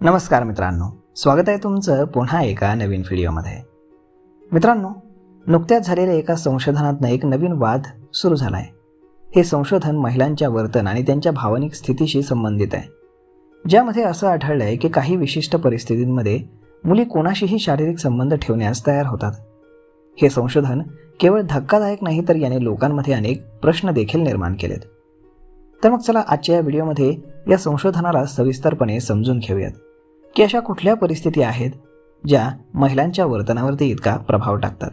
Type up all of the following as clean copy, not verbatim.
नमस्कार मित्रांनो, स्वागत आहे तुमचं पुन्हा एका नवीन व्हिडिओमध्ये. मित्रांनो, नुकत्याच झालेल्या एका संशोधनातनं एक नवीन वाद सुरू झाला आहे. हे संशोधन महिलांच्या वर्तन आणि त्यांच्या भावनिक स्थितीशी संबंधित आहे, ज्यामध्ये असं आढळलं आहे की काही विशिष्ट परिस्थितींमध्ये मुली कोणाशीही शारीरिक संबंध ठेवण्यास तयार होतात. हे संशोधन केवळ धक्कादायक नाही, तर याने लोकांमध्ये अनेक प्रश्न देखील निर्माण केलेत. तर मग चला आजच्या या व्हिडिओमध्ये या संशोधनाला सविस्तरपणे समजून घेऊयात की अशा कुठल्या परिस्थिती आहेत ज्या महिलांच्या वर्तनावरती इतका प्रभाव टाकतात.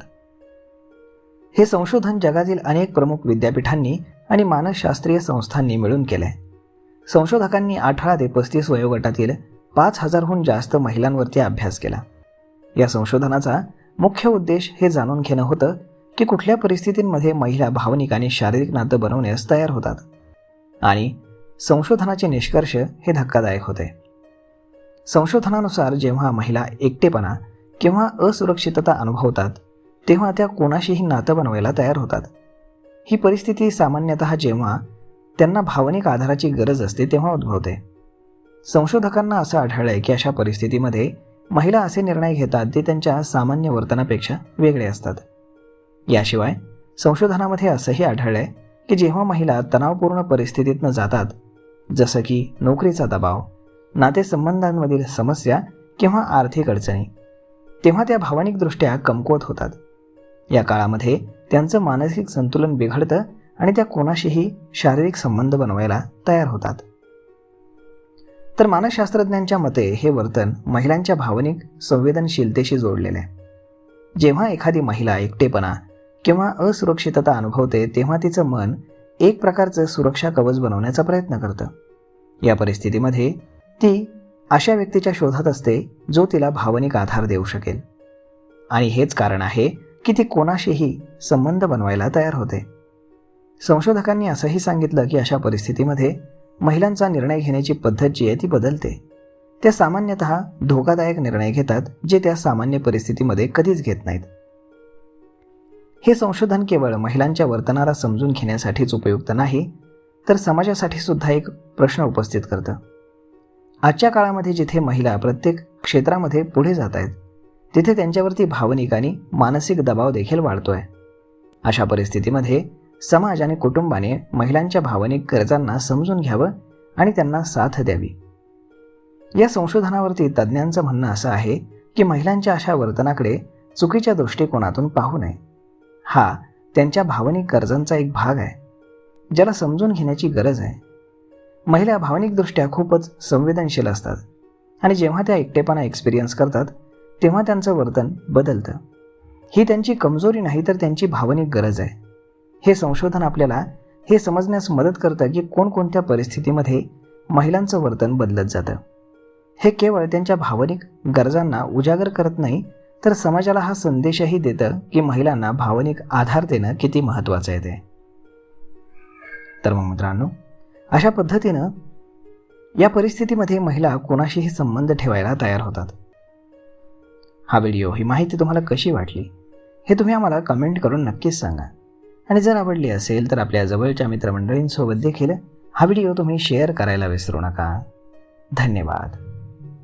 हे संशोधन जगातील अनेक प्रमुख विद्यापीठांनी आणि मानसशास्त्रीय संस्थांनी मिळून केले. संशोधकांनी 18 ते 35 वयोगटातील 5000हून जास्त महिलांवरती अभ्यास केला. या संशोधनाचा मुख्य उद्देश हे जाणून घेणं होतं की कुठल्या परिस्थितींमध्ये महिला भावनिक आणि शारीरिक नातं बनवण्यास तयार होतात, आणि संशोधनाचे निष्कर्ष हे धक्कादायक होते. संशोधनानुसार जेव्हा महिला एकटेपणा किंवा असुरक्षितता अनुभवतात तेव्हा त्या कोणाशीही नातं बनवायला तयार होतात. ही परिस्थिती सामान्यतः जेव्हा त्यांना भावनिक आधाराची गरज असते तेव्हा उद्भवते. संशोधकांना असं आढळलंय की अशा परिस्थितीमध्ये महिला असे निर्णय घेतात जे त्यांच्या सामान्य वर्तनापेक्षा वेगळे असतात. याशिवाय संशोधनामध्ये असंही आढळलंय की जेव्हा महिला तणावपूर्ण परिस्थितीतनं जातात, जसं की नोकरीचा दबाव, नातेसंबंधांमधील समस्या किंवा आर्थिक अडचणी, तेव्हा त्या भावनिकदृष्ट्या कमकुवत होतात. या काळामध्ये त्यांचं मानसिक संतुलन बिघडतं आणि त्या कोणाशीही शारीरिक संबंध बनवायला तयार होतात. तर मानसशास्त्रज्ञांच्या मते हे वर्तन महिलांच्या भावनिक संवेदनशीलतेशी जोडलेले आहे. जेव्हा एखादी महिला एकटेपणा किंवा असुरक्षितता अनुभवते तेव्हा तिचं मन एक प्रकारचं सुरक्षा कवच बनवण्याचा प्रयत्न करतं. या परिस्थितीमध्ये ती अशा व्यक्तीच्या शोधात असते जो तिला भावनिक आधार देऊ शकेल, आणि हेच कारण आहे की ती कोणाशीही संबंध बनवायला तयार होते. संशोधकांनी असंही सांगितलं की अशा परिस्थितीमध्ये महिलांचा निर्णय घेण्याची पद्धत जी आहे ती बदलते. त्या सामान्यतः धोकादायक निर्णय घेतात जे त्या सामान्य परिस्थितीमध्ये कधीच घेत नाहीत. हे संशोधन केवळ महिलांच्या वर्तनाला समजून घेण्यासाठीच उपयुक्त नाही, तर समाजासाठी सुद्धा एक प्रश्न उपस्थित करतं. आजच्या काळामध्ये जिथे महिला प्रत्येक क्षेत्रामध्ये पुढे जात आहेत तिथे त्यांच्यावरती भावनिक आणि मानसिक दबाव देखील वाढतोय. अशा परिस्थितीमध्ये समाज आणि कुटुंबाने महिलांच्या भावनिक गरजांना समजून घ्यावं आणि त्यांना साथ द्यावी. या संशोधनावरती तज्ज्ञांचं म्हणणं असं आहे की महिलांच्या अशा वर्तनाकडे चुकीच्या दृष्टिकोनातून पाहू नये. हा त्यांच्या भावनिक गरजांचा एक भाग आहे ज्याला समजून घेण्याची गरज आहे. महिला भावनिकदृष्ट्या खूपच संवेदनशील असतात, आणि जेव्हा त्या एकटेपणा एक्सपिरियन्स करतात तेव्हा त्यांचं वर्तन बदलतं. ही त्यांची कमजोरी नाही, तर त्यांची भावनिक गरज आहे. हे संशोधन आपल्याला हे समजण्यास मदत करतं की कोणकोणत्या परिस्थितीमध्ये महिलांचं वर्तन बदलत जातं. हे केवळ त्यांच्या भावनिक गरजांना उजागर करत नाही, तर समाजाला हा संदेशही देतं की महिलांना भावनिक आधार देणं किती महत्त्वाचं आहे ते. तर मग मित्रांनो, अशा पद्धतीनं या परिस्थितीमध्ये महिला कोणाशीही संबंध ठेवायला तयार होतात. हा व्हिडिओ, ही माहिती तुम्हाला कशी वाटली हे तुम्ही आम्हाला कमेंट करून नक्कीच सांगा. आणि जर आवडली असेल तर आपल्या जवळच्या मित्रमंडळींसोबत देखील हा व्हिडिओ तुम्ही शेअर करायला विसरू नका. धन्यवाद.